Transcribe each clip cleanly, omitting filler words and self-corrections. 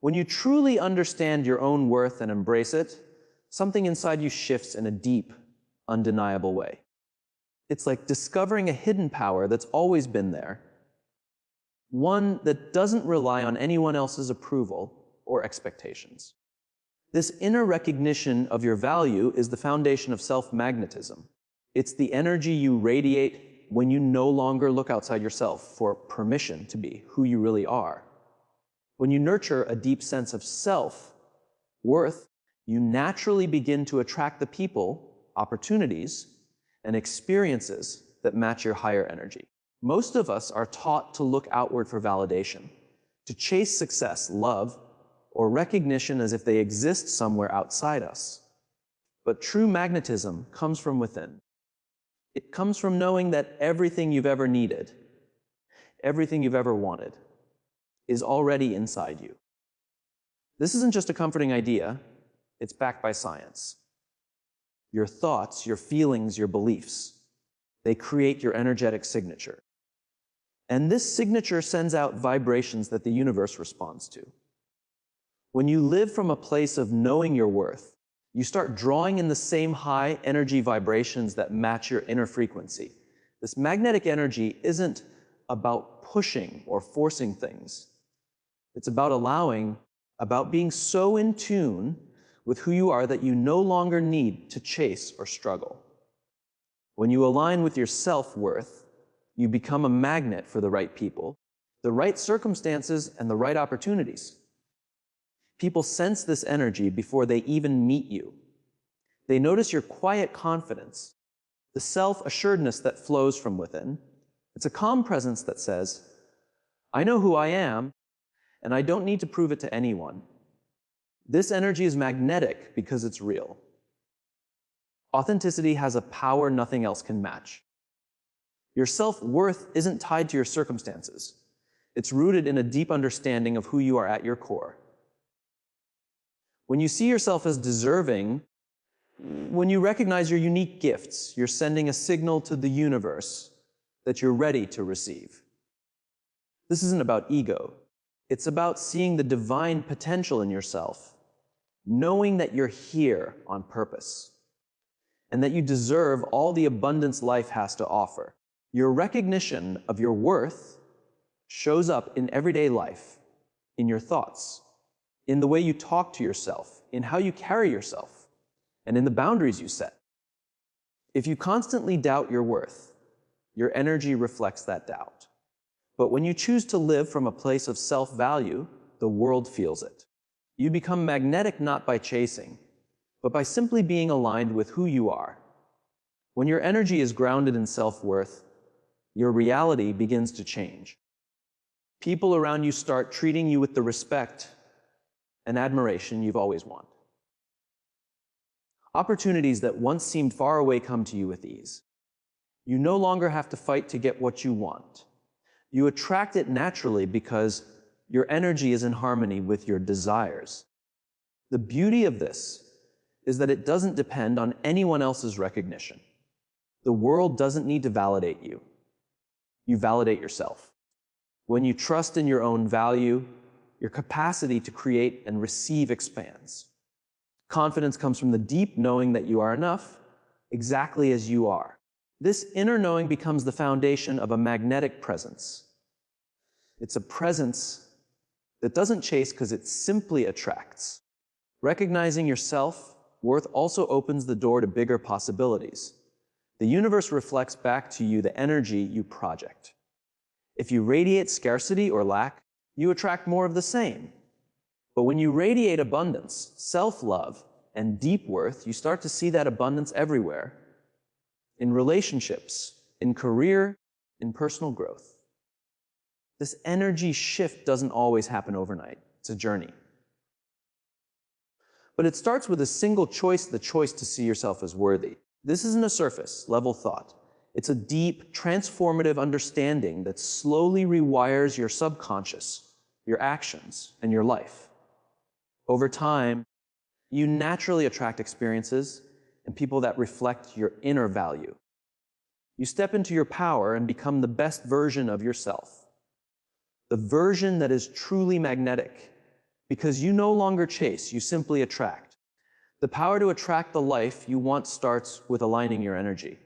When you truly understand your own worth and embrace it, something inside you shifts in a deep, undeniable way. It's like discovering a hidden power that's always been there, one that doesn't rely on anyone else's approval or expectations. This inner recognition of your value is the foundation of self-magnetism. It's the energy you radiate when you no longer look outside yourself for permission to be who you really are. When you nurture a deep sense of self-worth, you naturally begin to attract the people, opportunities, and experiences that match your higher energy. Most of us are taught to look outward for validation, to chase success, love, or recognition as if they exist somewhere outside us. But true magnetism comes from within. It comes from knowing that everything you've ever needed, everything you've ever wanted, is already inside you. This isn't just a comforting idea, it's backed by science. Your thoughts, your feelings, your beliefs, they create your energetic signature. And this signature sends out vibrations that the universe responds to. When you live from a place of knowing your worth, you start drawing in the same high energy vibrations that match your inner frequency. This magnetic energy isn't about pushing or forcing things. It's about allowing, about being so in tune with who you are that you no longer need to chase or struggle. When you align with your self-worth, you become a magnet for the right people, the right circumstances, and the right opportunities. People sense this energy before they even meet you. They notice your quiet confidence, the self-assuredness that flows from within. It's a calm presence that says, I know who I am, and I don't need to prove it to anyone. This energy is magnetic because it's real. Authenticity has a power nothing else can match. Your self-worth isn't tied to your circumstances. It's rooted in a deep understanding of who you are at your core. When you see yourself as deserving, when you recognize your unique gifts, you're sending a signal to the universe that you're ready to receive. This isn't about ego. It's about seeing the divine potential in yourself, knowing that you're here on purpose, and that you deserve all the abundance life has to offer. Your recognition of your worth shows up in everyday life, in your thoughts, in the way you talk to yourself, in how you carry yourself, and in the boundaries you set. If you constantly doubt your worth, your energy reflects that doubt. But when you choose to live from a place of self-value, the world feels it. You become magnetic not by chasing, but by simply being aligned with who you are. When your energy is grounded in self-worth, your reality begins to change. People around you start treating you with the respect and admiration you've always wanted. Opportunities that once seemed far away come to you with ease. You no longer have to fight to get what you want. You attract it naturally because your energy is in harmony with your desires. The beauty of this is that it doesn't depend on anyone else's recognition. The world doesn't need to validate you. You validate yourself. When you trust in your own value, your capacity to create and receive expands. Confidence comes from the deep knowing that you are enough, exactly as you are. This inner knowing becomes the foundation of a magnetic presence. It's a presence that doesn't chase because it simply attracts. Recognizing your self-worth also opens the door to bigger possibilities. The universe reflects back to you the energy you project. If you radiate scarcity or lack, you attract more of the same. But when you radiate abundance, self-love, and deep worth, you start to see that abundance everywhere. In relationships, in career, in personal growth. This energy shift doesn't always happen overnight. It's a journey. But it starts with a single choice, the choice to see yourself as worthy. This isn't a surface-level thought. It's a deep, transformative understanding that slowly rewires your subconscious, your actions, and your life. Over time, you naturally attract experiences and people that reflect your inner value. You step into your power and become the best version of yourself. The version that is truly magnetic, Because you no longer chase, you simply attract. The power to attract the life you want starts with aligning your energy.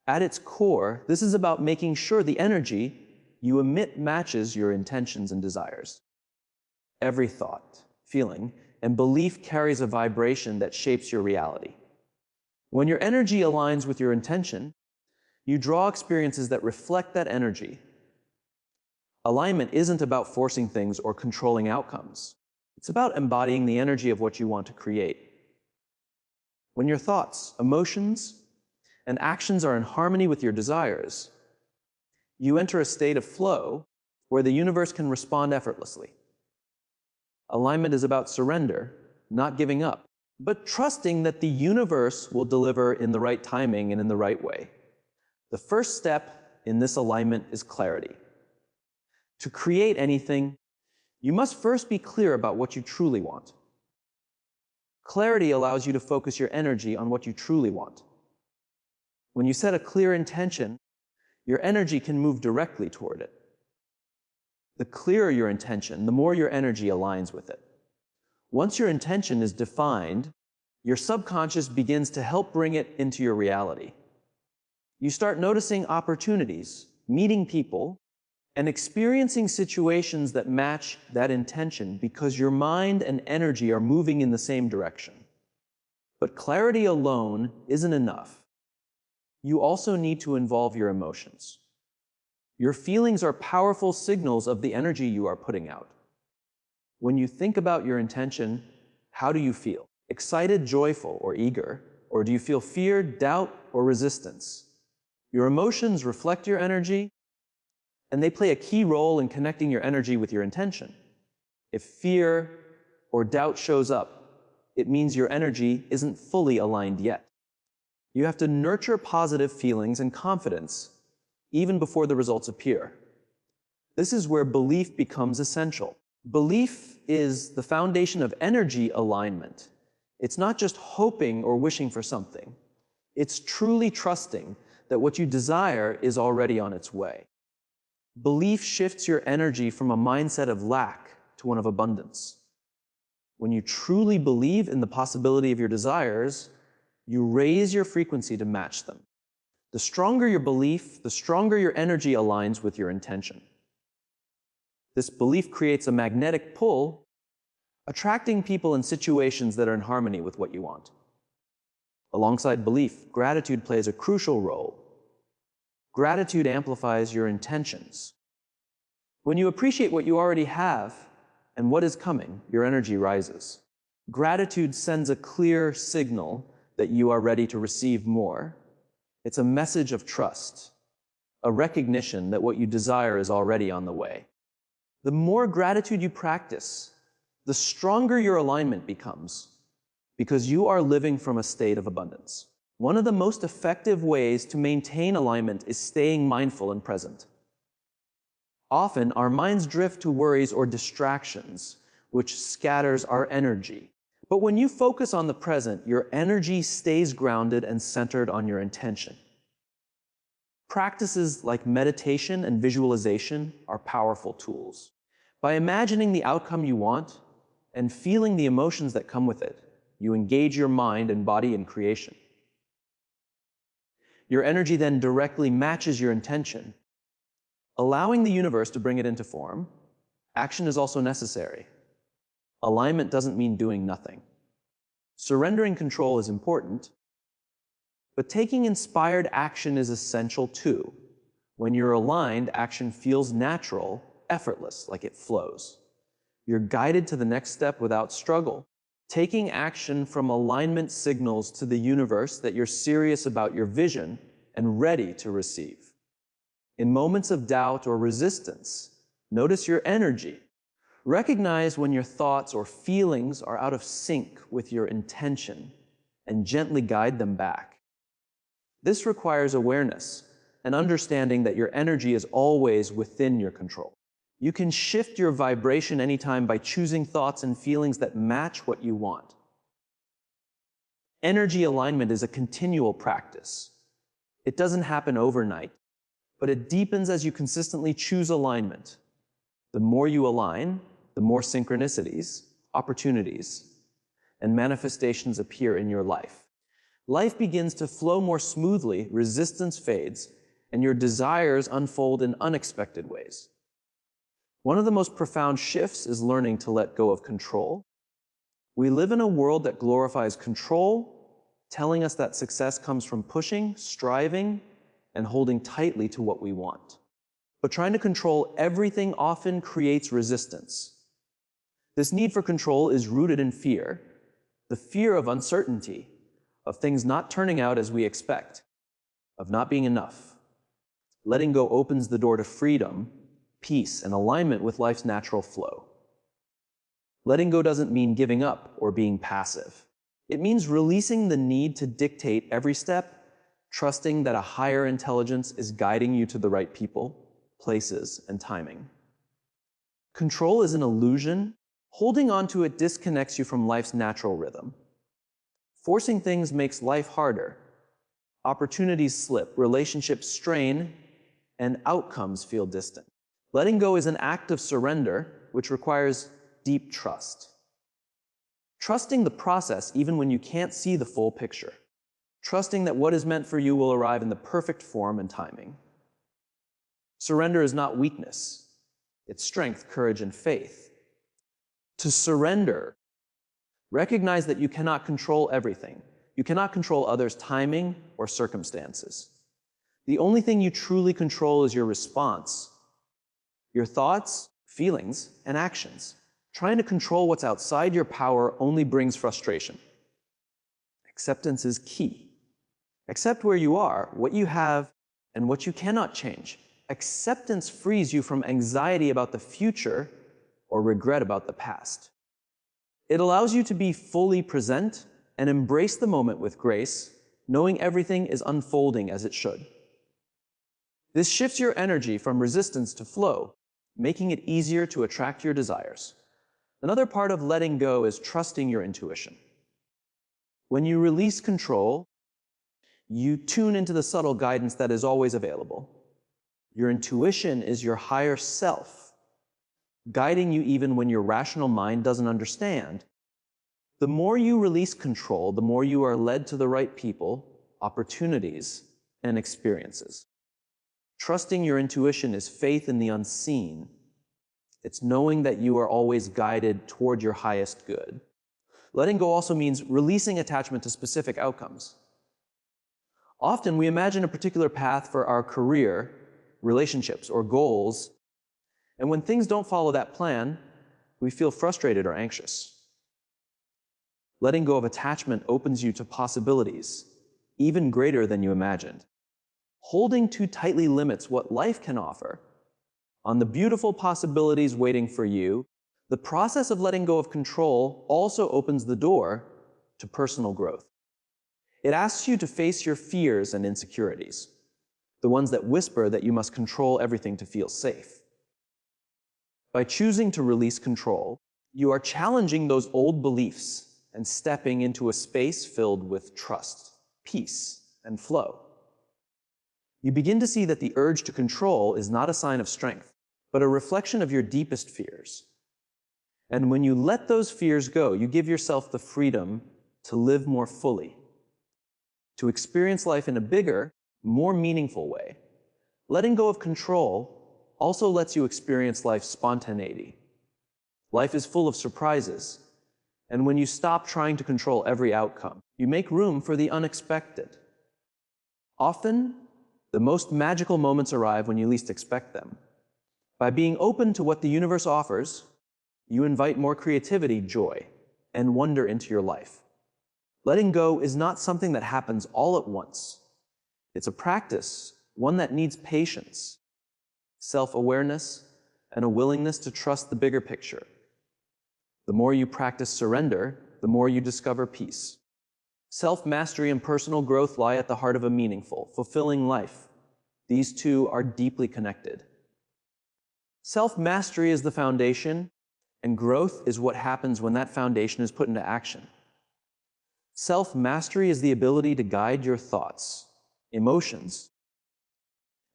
At its core, this is about making sure the energy you emit matches your intentions and desires. Every thought, feeling, and belief carries a vibration that shapes your reality. When your energy aligns with your intention, you draw experiences that reflect that energy. Alignment isn't about forcing things or controlling outcomes. It's about embodying the energy of what you want to create. When your thoughts, emotions, and actions are in harmony with your desires, you enter a state of flow where the universe can respond effortlessly. Alignment is about surrender, not giving up, but trusting that the universe will deliver in the right timing and in the right way. The first step in this alignment is clarity. To create anything, you must first be clear about what you truly want. Clarity allows you to focus your energy on what you truly want. When you set a clear intention, your energy can move directly toward it. The clearer your intention, the more your energy aligns with it. Once your intention is defined, your subconscious begins to help bring it into your reality. You start noticing opportunities, meeting people, and experiencing situations that match that intention because your mind and energy are moving in the same direction. But clarity alone isn't enough. You also need to involve your emotions. Your feelings are powerful signals of the energy you are putting out. When you think about your intention, how do you feel? Excited, joyful, or eager? Or do you feel fear, doubt, or resistance? Your emotions reflect your energy, and they play a key role in connecting your energy with your intention. If fear or doubt shows up, it means your energy isn't fully aligned yet. You have to nurture positive feelings and confidence even before the results appear. This is where belief becomes essential. Belief is the foundation of energy alignment. It's not just hoping or wishing for something. It's truly trusting that what you desire is already on its way. Belief shifts your energy from a mindset of lack to one of abundance. When you truly believe in the possibility of your desires, you raise your frequency to match them. The stronger your belief, the stronger your energy aligns with your intention. This belief creates a magnetic pull, attracting people and situations that are in harmony with what you want. Alongside belief, gratitude plays a crucial role. Gratitude amplifies your intentions. When you appreciate what you already have and what is coming, your energy rises. Gratitude sends a clear signal that you are ready to receive more. It's a message of trust, a recognition that what you desire is already on the way. The more gratitude you practice, the stronger your alignment becomes, because you are living from a state of abundance. One of the most effective ways to maintain alignment is staying mindful and present. Often, our minds drift to worries or distractions, which scatters our energy. But when you focus on the present, your energy stays grounded and centered on your intention. Practices like meditation and visualization are powerful tools. By imagining the outcome you want and feeling the emotions that come with it, you engage your mind and body in creation. Your energy then directly matches your intention. Allowing the universe to bring it into form, action is also necessary. Alignment doesn't mean doing nothing. Surrendering control is important, but taking inspired action is essential too. When you're aligned, action feels natural, effortless, like it flows. You're guided to the next step without struggle. Taking action from alignment signals to the universe that you're serious about your vision and ready to receive. In moments of doubt or resistance, notice your energy. Recognize when your thoughts or feelings are out of sync with your intention and gently guide them back. This requires awareness and understanding that your energy is always within your control. You can shift your vibration anytime by choosing thoughts and feelings that match what you want. Energy alignment is a continual practice. It doesn't happen overnight, but it deepens as you consistently choose alignment. The more you align, the more synchronicities, opportunities, and manifestations appear in your life. Life begins to flow more smoothly, resistance fades, and your desires unfold in unexpected ways. One of the most profound shifts is learning to let go of control. We live in a world that glorifies control, telling us that success comes from pushing, striving, and holding tightly to what we want. But trying to control everything often creates resistance. This need for control is rooted in fear, the fear of uncertainty, of things not turning out as we expect, of not being enough. Letting go opens the door to freedom, peace, and alignment with life's natural flow. Letting go doesn't mean giving up or being passive. It means releasing the need to dictate every step, trusting that a higher intelligence is guiding you to the right people, places, and timing. Control is an illusion. Holding on to it disconnects you from life's natural rhythm. Forcing things makes life harder. Opportunities slip, relationships strain, and outcomes feel distant. Letting go is an act of surrender, which requires deep trust. Trusting the process even when you can't see the full picture. Trusting that what is meant for you will arrive in the perfect form and timing. Surrender is not weakness. It's strength, courage, and faith. To surrender, recognize that you cannot control everything. You cannot control others' timing or circumstances. The only thing you truly control is your response, your thoughts, feelings, and actions. Trying to control what's outside your power only brings frustration. Acceptance is key. Accept where you are, what you have, and what you cannot change. Acceptance frees you from anxiety about the future or regret about the past. It allows you to be fully present and embrace the moment with grace, knowing everything is unfolding as it should. This shifts your energy from resistance to flow, making it easier to attract your desires. Another part of letting go is trusting your intuition. When you release control, you tune into the subtle guidance that is always available. Your intuition is your higher self, guiding you even when your rational mind doesn't understand. The more you release control, the more you are led to the right people, opportunities, and experiences. Trusting your intuition is faith in the unseen. It's knowing that you are always guided toward your highest good. Letting go also means releasing attachment to specific outcomes. Often we imagine a particular path for our career, relationships, or goals, and when things don't follow that plan, we feel frustrated or anxious. Letting go of attachment opens you to possibilities, even greater than you imagined. Holding too tightly limits what life can offer. On the beautiful possibilities waiting for you, the process of letting go of control also opens the door to personal growth. It asks you to face your fears and insecurities, the ones that whisper that you must control everything to feel safe. By choosing to release control, you are challenging those old beliefs and stepping into a space filled with trust, peace, and flow. You begin to see that the urge to control is not a sign of strength, but a reflection of your deepest fears. And when you let those fears go, you give yourself the freedom to live more fully, to experience life in a bigger, more meaningful way. Letting go of control also lets you experience life's spontaneity. Life is full of surprises, and when you stop trying to control every outcome, you make room for the unexpected. Often, the most magical moments arrive when you least expect them. By being open to what the universe offers, you invite more creativity, joy, and wonder into your life. Letting go is not something that happens all at once. It's a practice, one that needs patience, self-awareness, and a willingness to trust the bigger picture. The more you practice surrender, the more you discover peace. Self-mastery and personal growth lie at the heart of a meaningful, fulfilling life. These two are deeply connected. Self-mastery is the foundation, and growth is what happens when that foundation is put into action. Self-mastery is the ability to guide your thoughts, emotions,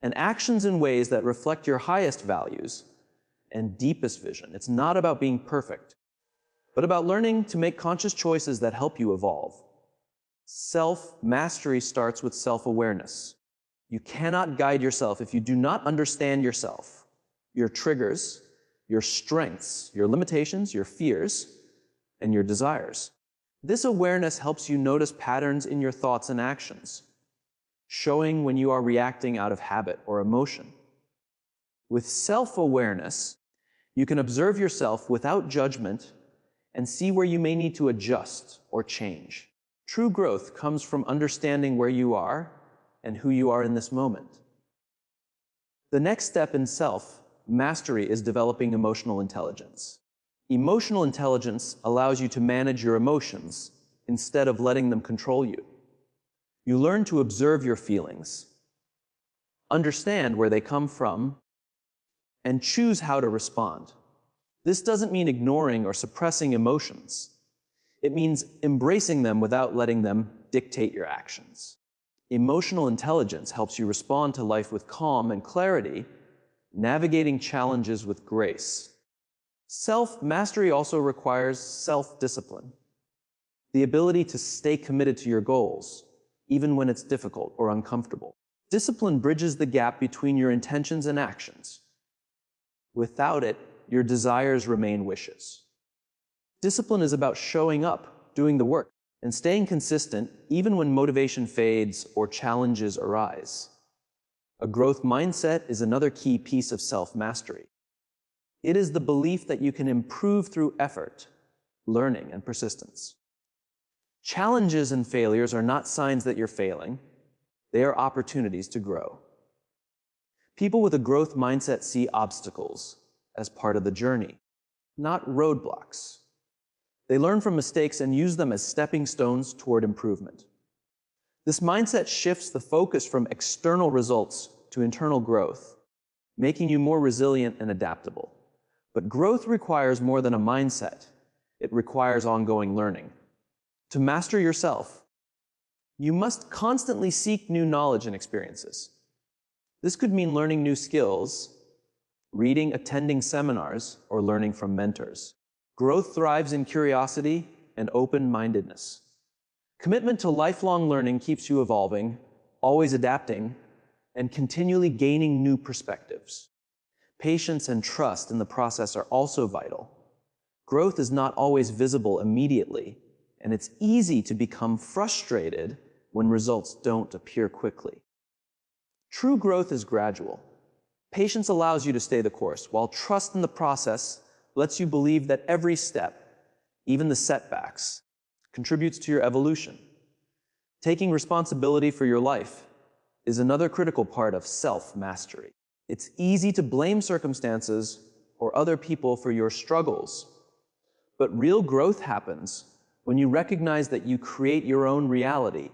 and actions in ways that reflect your highest values and deepest vision. It's not about being perfect, but about learning to make conscious choices that help you evolve. Self-mastery starts with self-awareness. You cannot guide yourself if you do not understand yourself, your triggers, your strengths, your limitations, your fears, and your desires. This awareness helps you notice patterns in your thoughts and actions, showing when you are reacting out of habit or emotion. With self-awareness, you can observe yourself without judgment and see where you may need to adjust or change. True growth comes from understanding where you are and who you are in this moment. The next step in self-mastery is developing emotional intelligence. Emotional intelligence allows you to manage your emotions instead of letting them control you. You learn to observe your feelings, understand where they come from, and choose how to respond. This doesn't mean ignoring or suppressing emotions. It means embracing them without letting them dictate your actions. Emotional intelligence helps you respond to life with calm and clarity, navigating challenges with grace. Self-mastery also requires self-discipline, the ability to stay committed to your goals, even when it's difficult or uncomfortable. Discipline bridges the gap between your intentions and actions. Without it, your desires remain wishes. Discipline is about showing up, doing the work, and staying consistent even when motivation fades or challenges arise. A growth mindset is another key piece of self-mastery. It is the belief that you can improve through effort, learning, and persistence. Challenges and failures are not signs that you're failing. They are opportunities to grow. People with a growth mindset see obstacles as part of the journey, not roadblocks. They learn from mistakes and use them as stepping stones toward improvement. This mindset shifts the focus from external results to internal growth, making you more resilient and adaptable. But growth requires more than a mindset. It requires ongoing learning. To master yourself, you must constantly seek new knowledge and experiences. This could mean learning new skills, reading, attending seminars, or learning from mentors. Growth thrives in curiosity and open-mindedness. Commitment to lifelong learning keeps you evolving, always adapting, and continually gaining new perspectives. Patience and trust in the process are also vital. Growth is not always visible immediately, and it's easy to become frustrated when results don't appear quickly. True growth is gradual. Patience allows you to stay the course, while trust in the process lets you believe that every step, even the setbacks, contributes to your evolution. Taking responsibility for your life is another critical part of self-mastery. It's easy to blame circumstances or other people for your struggles, but real growth happens when you recognize that you create your own reality.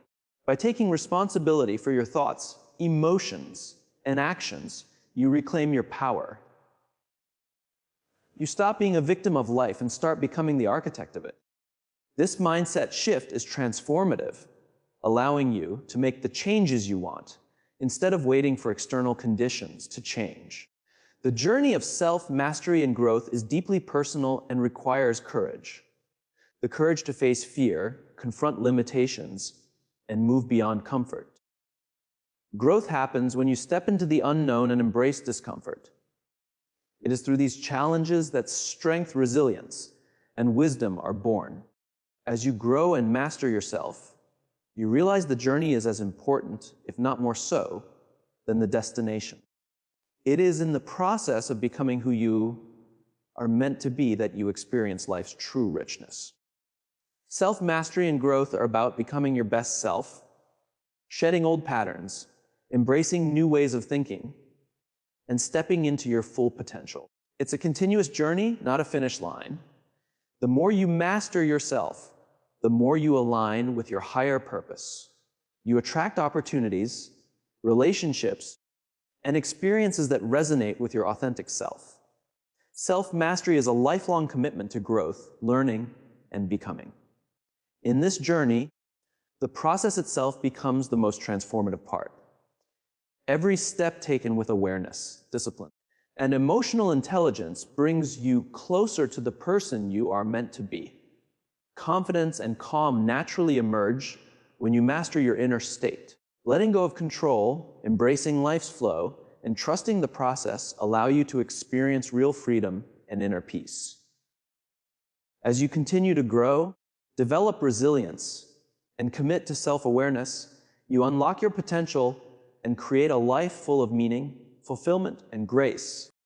By taking responsibility for your thoughts, emotions, and actions, you reclaim your power. You stop being a victim of life and start becoming the architect of it. This mindset shift is transformative, allowing you to make the changes you want instead of waiting for external conditions to change. The journey of self-mastery and growth is deeply personal and requires courage. The courage to face fear, confront limitations, and move beyond comfort. Growth happens when you step into the unknown and embrace discomfort. It is through these challenges that strength, resilience, and wisdom are born. As you grow and master yourself, you realize the journey is as important, if not more so, than the destination. It is in the process of becoming who you are meant to be that you experience life's true richness. Self-mastery and growth are about becoming your best self, shedding old patterns, embracing new ways of thinking, and stepping into your full potential. It's a continuous journey, not a finish line. The more you master yourself, the more you align with your higher purpose. You attract opportunities, relationships, and experiences that resonate with your authentic self. Self-mastery is a lifelong commitment to growth, learning, and becoming. In this journey, the process itself becomes the most transformative part. Every step taken with awareness, discipline, And emotional intelligence brings you closer to the person you are meant to be. Confidence and calm naturally emerge when you master your inner state. Letting go of control, embracing life's flow, and trusting the process allow you to experience real freedom and inner peace. As you continue to grow, develop resilience, and commit to self-awareness, you unlock your potential and create a life full of meaning, fulfillment, and grace.